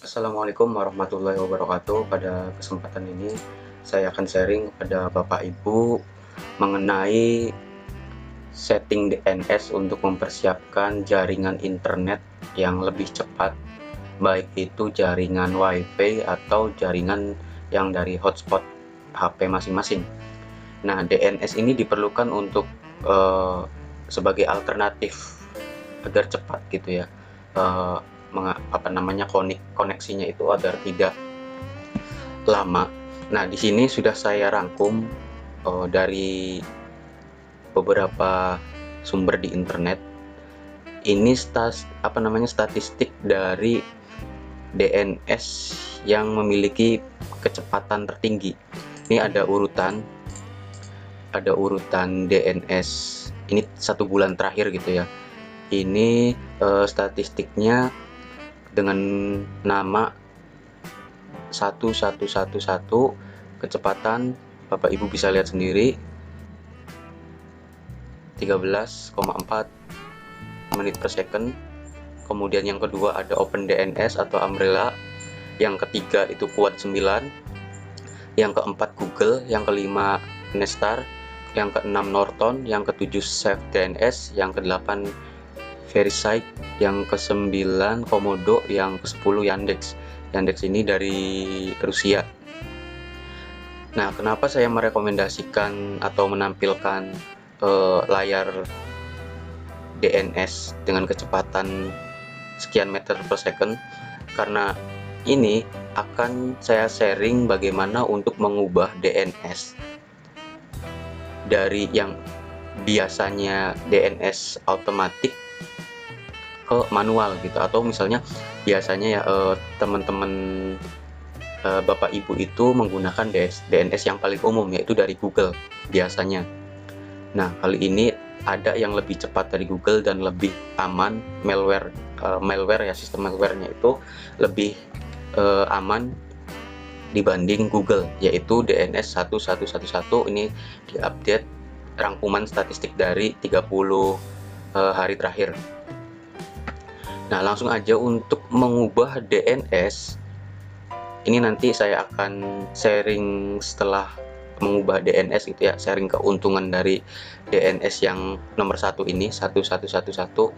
Assalamualaikum warahmatullahi wabarakatuh. Pada kesempatan ini saya akan sharing kepada Bapak Ibu mengenai setting DNS untuk mempersiapkan jaringan internet yang lebih cepat, baik itu jaringan WiFi atau jaringan yang dari hotspot HP masing-masing. Nah, DNS ini diperlukan untuk sebagai alternatif agar cepat gitu ya, koneksinya itu agar tidak lama. Nah, di sini sudah saya rangkum dari beberapa sumber di internet. Ini statistik dari DNS yang memiliki kecepatan tertinggi. Ini ada urutan DNS. Ini 1 bulan terakhir gitu ya. Ini statistiknya dengan nama 1111, kecepatan Bapak Ibu bisa lihat sendiri 13,4 menit per second. Kemudian yang kedua ada OpenDNS atau Umbrella, yang ketiga itu Quad 9, yang keempat Google, yang kelima Nestar, yang keenam Norton, yang ketujuh SafeDNS, yang kedelapan Verisign, yang ke-9 Komodo, yang ke-10 Yandex. Yandex ini dari Rusia. Nah, kenapa saya merekomendasikan atau menampilkan layar DNS dengan kecepatan sekian meter per second? Karena ini akan saya sharing bagaimana untuk mengubah DNS dari yang biasanya DNS otomatis ke manual gitu, atau misalnya biasanya ya teman-teman Bapak Ibu itu menggunakan DNS yang paling umum, yaitu dari Google biasanya. Nah, kali ini ada yang lebih cepat dari Google dan lebih aman. Malware ya, sistem malwarenya itu lebih aman dibanding Google, yaitu DNS 1111. Ini diupdate rangkuman statistik dari 30 hari terakhir. Nah, langsung aja untuk mengubah DNS. Ini nanti saya akan sharing setelah mengubah DNS gitu ya, sharing keuntungan dari DNS yang nomor 1 ini, 1111.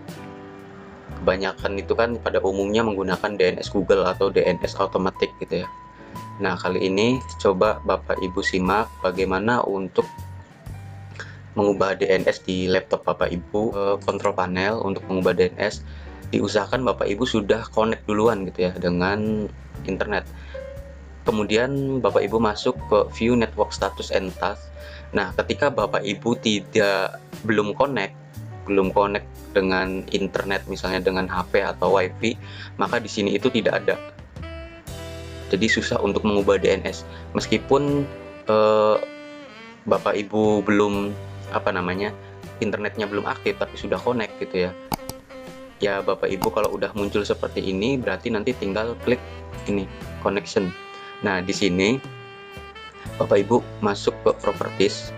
Kebanyakan itu kan pada umumnya menggunakan DNS Google atau DNS otomatis gitu ya. Nah, kali ini coba Bapak Ibu simak bagaimana untuk mengubah DNS di laptop Bapak Ibu. Control panel untuk mengubah DNS, diusahakan Bapak Ibu sudah connect duluan gitu ya dengan internet. Kemudian Bapak Ibu masuk ke view network status and task. Nah, ketika Bapak Ibu belum connect dengan internet, misalnya dengan HP atau WiFi, maka di sini itu tidak ada. Jadi susah untuk mengubah DNS. Meskipun Bapak Ibu belum internetnya belum aktif tapi sudah connect gitu ya. Ya, Bapak Ibu kalau udah muncul seperti ini berarti nanti tinggal klik ini connection. Nah, di sini Bapak Ibu masuk ke properties,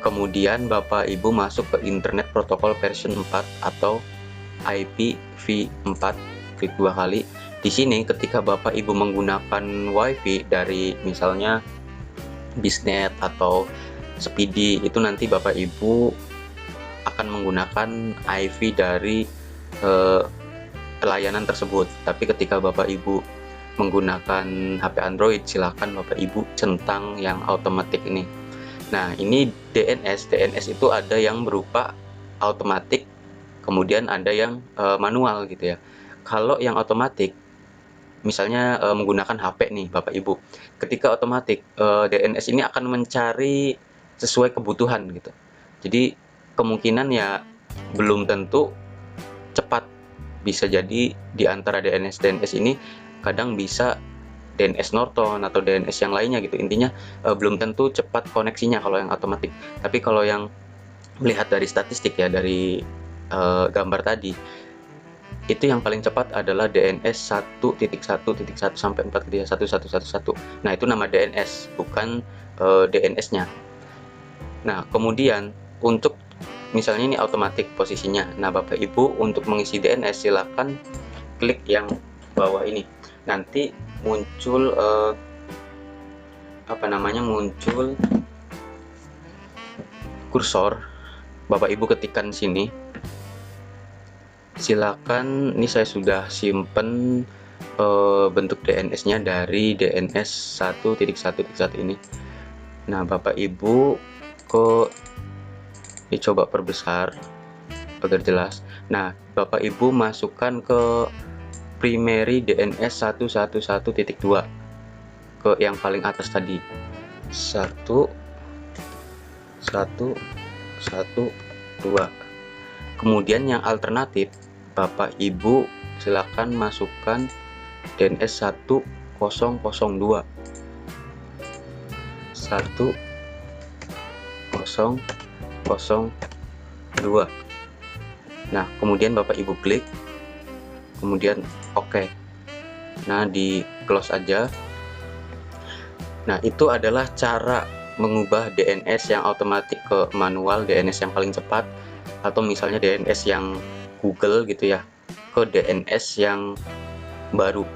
kemudian Bapak Ibu masuk ke internet protocol version 4 atau IPv4, klik 2 kali. Di sini ketika Bapak Ibu menggunakan WiFi dari misalnya Bisnet atau Speedy, itu nanti Bapak Ibu akan menggunakan IV dari layanan tersebut. Tapi ketika Bapak Ibu menggunakan HP Android, silakan Bapak Ibu centang yang otomatis ini. Nah, ini DNS itu ada yang berupa otomatis, kemudian ada yang manual gitu ya. Kalau yang otomatis, misalnya menggunakan HP nih Bapak Ibu, ketika otomatis DNS ini akan mencari sesuai kebutuhan gitu. Jadi kemungkinan ya belum tentu cepat. Bisa jadi di antara DNS ini kadang bisa DNS Norton atau DNS yang lainnya gitu. Intinya belum tentu cepat koneksinya kalau yang otomatis. Tapi kalau yang melihat dari statistik ya, dari gambar tadi, itu yang paling cepat adalah DNS 1.1.1 sampai 4.1111. Nah, itu nama DNS, bukan DNS-nya. Nah, kemudian untuk misalnya ini otomatis posisinya. Nah, Bapak Ibu untuk mengisi DNS silakan klik yang bawah ini. nanti muncul muncul kursor. Bapak Ibu ketikkan sini, silakan. Ini saya sudah simpen bentuk DNS-nya dari DNS 1.1.1 ini. Nah, Bapak Ibu dicoba perbesar agar jelas. Nah, Bapak Ibu masukkan ke primary DNS 111.2 ke yang paling atas tadi. 1.1.1.2. Kemudian yang alternatif, Bapak Ibu silakan masukkan DNS 1002. 1002. Nah, kemudian Bapak Ibu klik, kemudian oke. Nah, di close aja. Nah, itu adalah cara mengubah DNS yang otomatis ke manual, DNS yang paling cepat, atau misalnya DNS yang Google gitu ya, ke DNS yang baru,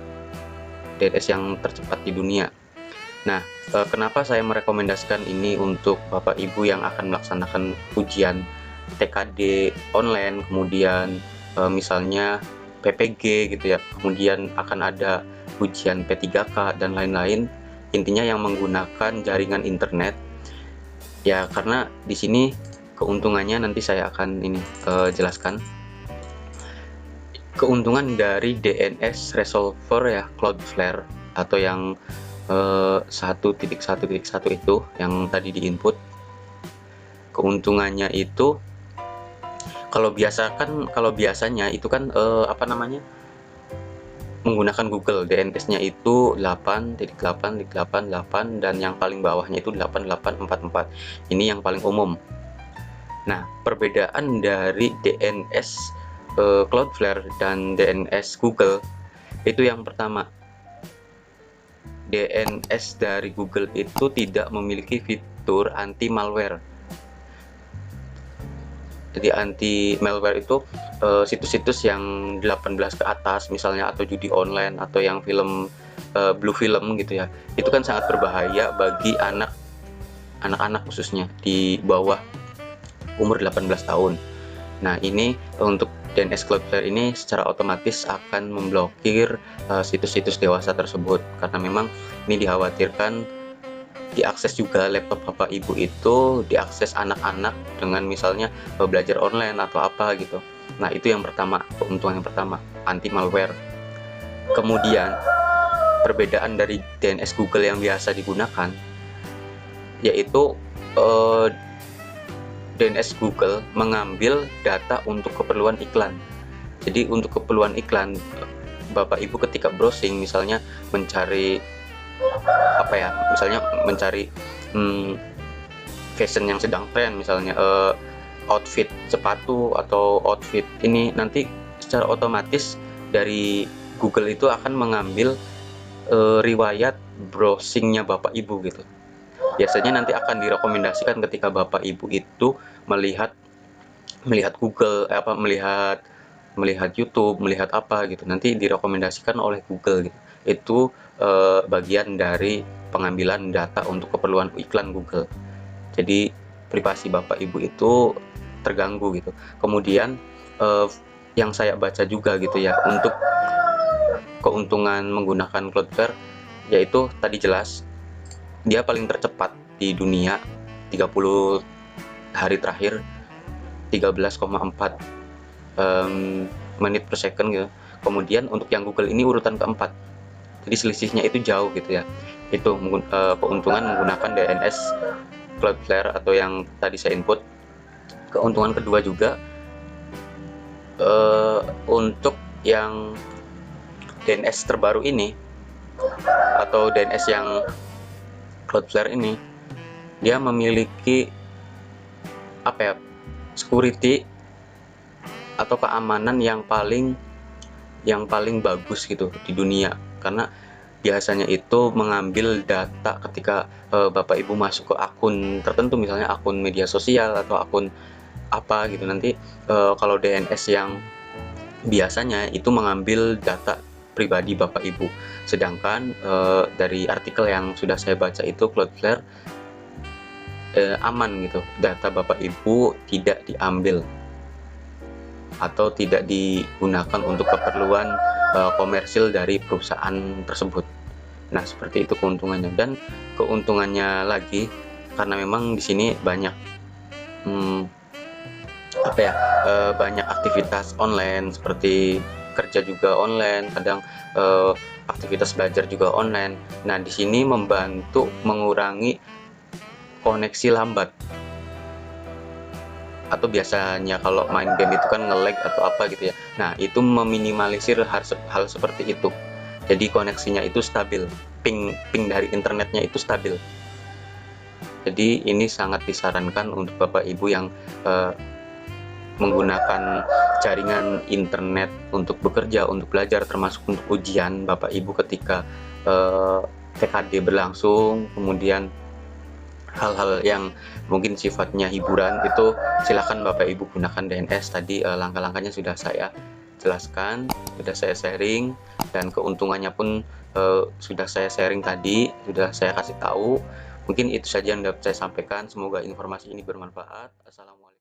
DNS yang tercepat di dunia. Nah, kenapa saya merekomendasikan ini untuk Bapak Ibu yang akan melaksanakan ujian TKD online, kemudian misalnya PPG gitu ya, kemudian akan ada ujian P3K dan lain-lain. Intinya yang menggunakan jaringan internet ya, karena di sini keuntungannya nanti saya akan jelaskan. Keuntungan dari DNS resolver ya, Cloudflare atau yang 1.1.1 itu yang tadi di input. Keuntungannya itu kalau biasanya itu kan menggunakan Google, DNS-nya itu 8.8.8 dan yang paling bawahnya itu 8844. Ini yang paling umum. Nah, perbedaan dari DNS Cloudflare dan DNS Google itu yang pertama, DNS dari Google itu tidak memiliki fitur anti malware. Jadi anti malware itu situs-situs yang 18 ke atas misalnya, atau judi online, atau yang film blue film gitu ya, itu kan sangat berbahaya bagi anak-anak khususnya di bawah umur 18 tahun. Nah, ini untuk DNS Cloudflare ini secara otomatis akan memblokir situs-situs dewasa tersebut, karena memang ini dikhawatirkan diakses juga laptop Bapak Ibu itu, diakses anak-anak dengan misalnya belajar online atau apa gitu. Nah, itu yang pertama, keuntungan yang pertama, anti malware. Kemudian perbedaan dari DNS Google yang biasa digunakan yaitu DNS Google mengambil data untuk keperluan iklan. Jadi untuk keperluan iklan, Bapak Ibu ketika browsing misalnya mencari mencari fashion yang sedang tren, misalnya outfit sepatu atau outfit ini, nanti secara otomatis dari Google itu akan mengambil riwayat browsingnya Bapak Ibu gitu. Biasanya nanti akan direkomendasikan ketika Bapak Ibu itu melihat Google, melihat YouTube, melihat apa gitu, nanti direkomendasikan oleh Google gitu. Itu bagian dari pengambilan data untuk keperluan iklan Google. Jadi privasi Bapak Ibu itu terganggu gitu. Kemudian yang saya baca juga gitu ya, untuk keuntungan menggunakan Cloudflare yaitu tadi jelas dia paling tercepat di dunia, 30 hari terakhir 13,4 menit per second gitu. Kemudian untuk yang Google ini urutan keempat, jadi selisihnya itu jauh gitu ya. Itu keuntungan menggunakan DNS Cloudflare atau yang tadi saya input. Keuntungan kedua juga untuk yang DNS terbaru ini atau DNS yang Cloudflare ini, dia memiliki security atau keamanan yang paling bagus gitu di dunia, karena biasanya itu mengambil data ketika Bapak Ibu masuk ke akun tertentu, misalnya akun media sosial atau akun apa gitu. Nanti kalau DNS yang biasanya itu mengambil data pribadi Bapak Ibu. Sedangkan dari artikel yang sudah saya baca itu Cloudflare aman gitu, data Bapak Ibu tidak diambil atau tidak digunakan untuk keperluan komersil dari perusahaan tersebut. Nah, seperti itu keuntungannya. Dan keuntungannya lagi, karena memang di sini banyak banyak aktivitas online, seperti kerja juga online, kadang aktivitas belajar juga online. Nah, di sini membantu mengurangi koneksi lambat, atau biasanya kalau main game itu kan nge-lag atau apa gitu ya. Nah, itu meminimalisir hal seperti itu. Jadi koneksinya itu stabil, ping dari internetnya itu stabil. Jadi ini sangat disarankan untuk Bapak Ibu yang menggunakan jaringan internet untuk bekerja, untuk belajar, termasuk untuk ujian Bapak Ibu ketika TKD berlangsung. Kemudian hal-hal yang mungkin sifatnya hiburan itu silakan Bapak Ibu gunakan DNS. Tadi langkah-langkahnya sudah saya jelaskan, sudah saya sharing, dan keuntungannya pun sudah saya sharing tadi, sudah saya kasih tahu. Mungkin itu saja yang dapat saya sampaikan. Semoga informasi ini bermanfaat. Assalamualaikum.